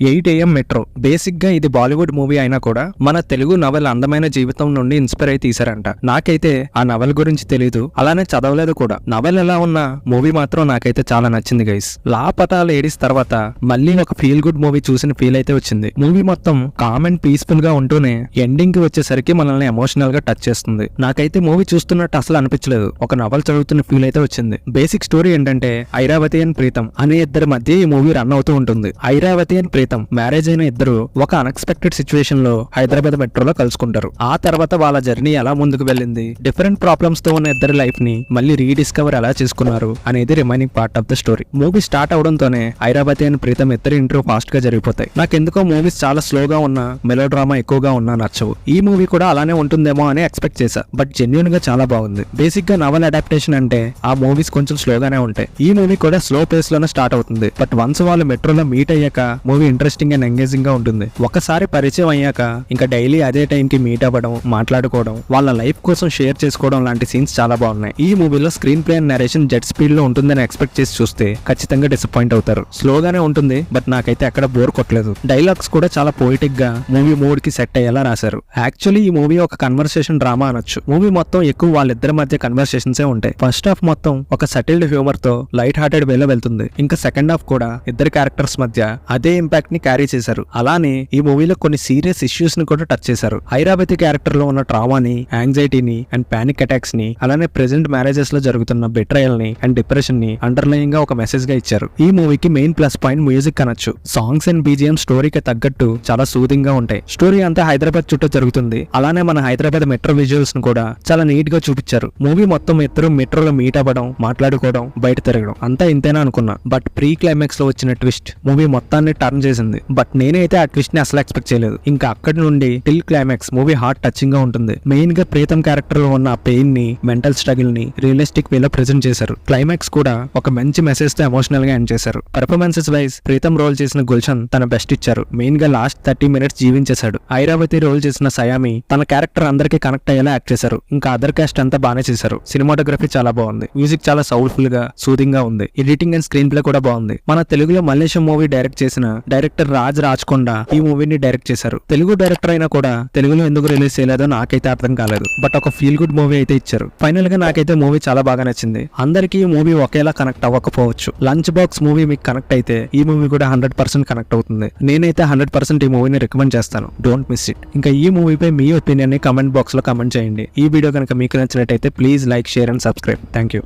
8 AM metro. Basic గా ఇది Bollywood movie అయినా కూడా మన తెలుగు నవల అందమైన జీవితం నుండి ఇన్స్పైర్ అయి తీశారంట. నాకైతే ఆ నవల గురించి తెలీదు, అలానే చదవలేదు కూడా. నవల ఎలా ఉన్నా మూవీ మాత్రం నాకైతే చాలా నచ్చింది గైస్. లాపటాల ఏడిస్ తర్వాత మళ్ళీ ఒక ఫీల్ గుడ్ మూవీ చూసిన ఫీల్ అయితే వచ్చింది. మూవీ మొత్తం కామ్ అండ్ పీస్ఫుల్ గా ఉంటూనే ఎండింగ్ కి వచ్చేసరికి మనల్ని ఎమోషనల్ గా టచ్ చేస్తుంది. నాకైతే మూవీ చూస్తున్నట్టు అసలు అనిపించలేదు, ఒక నవల చదువుతున్న ఫీల్ అయితే వచ్చింది. బేసిక్ స్టోరీ ఏంటంటే ఐరావతి అండ్ ప్రీతం అనే ఇద్దరి మధ్య ఈ మూవీ రన్ అవుతూ ఉంటుంది. ఐరావతి అండ్ ప్రీతం మ్యారేజ్ అయిన ఇద్దరు ఒక అన్ఎక్స్పెక్టెడ్ సిచ్యువేషన్ లో హైదరాబాద్ మెట్రోలో కలుసుకుంటారు. ఆ తర్వాత వాళ్ళ జర్నీ ఎలా ముందుకు వెళ్ళింది, డిఫరెంట్ ప్రాబ్లమ్స్ తో ఉన్న ఇద్దరి లైఫ్ ని మళ్ళీ రీడిస్కవర్ ఎలా చేసుకున్నారు అనేది remaining part of the story. Movie start అవడంతోనే ఐరావతి అండ్ ప్రీతం ఇద్దరు ఇంటర్వ్యూ ఫాస్ట్ గా జరిగిపోతాయి. నాకెందుకో మూవీస్ చాలా స్లోగా ఉన్నా, మెలో డ్రామా ఎక్కువగా ఉన్నా నచ్చవు. ఈ మూవీ కూడా అలానే ఉంటుందేమో అని ఎక్స్పెక్ట్ చేశా, బట్ జెన్యూన్ గా చాలా బాగుంది. బేసిక్ గా నవల్ అడాప్టేషన్ అంటే ఆ మూవీస్ కొంచెం స్లోగానే ఉంటాయి. ఈ మూవీ కూడా స్లో పేస్ లోనే స్టార్ట్ అవుతుంది, బట్ వన్స్ వాళ్ళు మెట్రోలో మీట్ అయ్యాక మూవీ ఇంట్రెస్టింగ్ అండ్ ఎంగేజింగ్ గా ఉంటుంది. ఒకసారి పరిచయం అయ్యాక ఇంకా డైలీ అదే టైం కి మీట్ అవ్వడం, మాట్లాడుకోవడం, వాళ్ళ లైఫ్ కోసం షేర్ చేసుకోవడం లాంటి సీన్స్ చాలా బాగున్నాయి. ఈ మూవీలో screen play and narration jet speed లో ఉంటుందని ఎక్స్పెక్ట్ చేసి చూస్తే ఖచ్చితంగా డిసప్పాయింట్ అవుతారు. స్లోగానే ఉంటుంది, బట్ నాకైతే ఎక్కడ బోర్ కొట్టలేదు. డైలాగ్స్ కూడా చాలా పోయిటిక్ గా మూవీ మూడ్ కి సెట్ అయ్యేలా రాశారు. యాక్చువల్లీ ఈ మూవీ ఒక కన్వర్సేషన్ డ్రామా అనొచ్చు. మూవీ మొత్తం ఎక్కువ వాళ్ళిద్దరి మధ్య కన్వర్సేషన్సే ఉంటాయి. ఫస్ట్ హాఫ్ మొత్తం ఒక సెటిల్డ్ హ్యూమర్ తో లైట్ హార్టెడ్ వేలో వెళ్తుంది. ఇంకా సెకండ్ హాఫ్ కూడా ఇద్దరు క్యారెక్టర్స్ మధ్య అదే ఇంపాక్ట్ ని క్యారీ చేశారు. అలానే ఈ మూవీలో కొన్ని సీరియస్ ఇష్యూస్ ని కూడా టచ్ చేశారు. ఐరావతి క్యారెక్టర్ లో ఉన్న ట్రామాని, యాంగ్జైటీని అండ్ పానిక్ అటాక్స్ ని, అలానే ప్రెసెంట్ మ్యారేజెస్ లో జరుగుతున్న బెట్రయల్ ని అండ్ డిప్రెషన్ ని అండర్లయింగ్ గా ఒక మెసేజ్ గా ఇచ్చారు. ఈ మూవీకి మెయిన్ ప్లస్ పాయింట్ మ్యూజిక్ అనొచ్చు. సాంగ్స్ అండ్ బీజిఎం స్టోరీకి తగ్గట్టు చాలా సూదింగ్ గా ఉంటాయి. స్టోరీ అంతా హైదరాబాద్ చుట్టూ జరుగుతుంది. అలానే మన హైదరాబాద్ మెట్రో విజువల్స్ ను కూడా చాలా నీట్ గా చూపించారు. మూవీ మొత్తం ఇద్దరు మెట్రోలో మీట్ అవ్వడం, మాట్లాడుకోవడం, బయట తిరగడం అంతా ఇంతేనా అనుకున్నా, బట్ ప్రీ క్లైమాక్స్ లో వచ్చిన ట్విస్ట్ మూవీ మొత్తాన్ని టర్న్ చేసింది. బట్ నేనైతే ఆ ట్విస్ట్ ని అసలు ఎక్స్పెక్ట్ చేయలేదు. ఇంకా అక్కడి నుండి till climax movie heart touching గా ఉంటుంది. మెయిన్ గా ప్రీతం క్యారెక్టర్ లో ఉన్న పెయిన్ ని, మెంటల్ స్ట్రగుల్ ని రియలిస్టిక్ వేలో ప్రెజెంట్ చేశారు. క్లైమాక్స్ కూడా ఒక మంచి మెసేజ్ తో ఎమోషనల్ గా ఎండ్ చేశారు. పర్ఫార్మెన్సెస్ వైజ్ ప్రీతం రోల్ చేసిన గుల్షన్ తన బెస్ట్ ఇచ్చారు. మెయిన్ గా లాస్ట్ 30 minutes జీవించేశాడు. ఐరావతి రోల్ చేసిన సయామి తన క్యారెక్టర్ అందరికీ కనెక్ట్ అయ్యేలా యాక్ట్ చేశారు. ఇంకా అదర్ కాస్ట్ అంతా బానే చేశారు. సినిమాటోగ్రఫీ చాలా బాగుంది. మ్యూజిక్ చాలా సౌల్ఫుల్ గా, సూదింగ్ గా ఉంది. ఎడిటింగ్ అండ్ స్క్రీన్ ప్లే కూడా బాగుంది. మన తెలుగులో మలేషియా మూవీ డైరెక్ట్ చేసిన డైరెక్టర్ రాజ్కొండ ఈ మూవీని డైరెక్ట్ చేశారు. తెలుగు డైరెక్టర్ అయినా కూడా తెలుగులో ఎందుకు రిలీజ్ చేయలేదో నాకైతే అర్థం కాలేదు, బట్ ఒక ఫీల్ గుడ్ మూవీ అయితే ఇచ్చారు. ఫైనల్ గా నాకైతే మూవీ చాలా బాగా నచ్చింది. అందరికీ ఈ మూవీ ఒకేలా కనెక్ట్ అవ్వకపోవచ్చు. లంచ్ బాక్స్ మూవీ మీకు కనెక్ట్ అయితే ఈ మూవీ కూడా 100% కనెక్ట్ అవుతుంది. నేనైతే 100% ఈ మూవీని రికమెండ్ చేస్తాను. Don't miss it. ఇంకా ఈ మూవీపై మీ ఒపీనియన్ ని కమెంట్ బాక్స్ లో కమెంట్ చేయండి. ఈ వీడియో కనుక మీకు నచ్చినట్టయితే please like, share and subscribe. Thank you.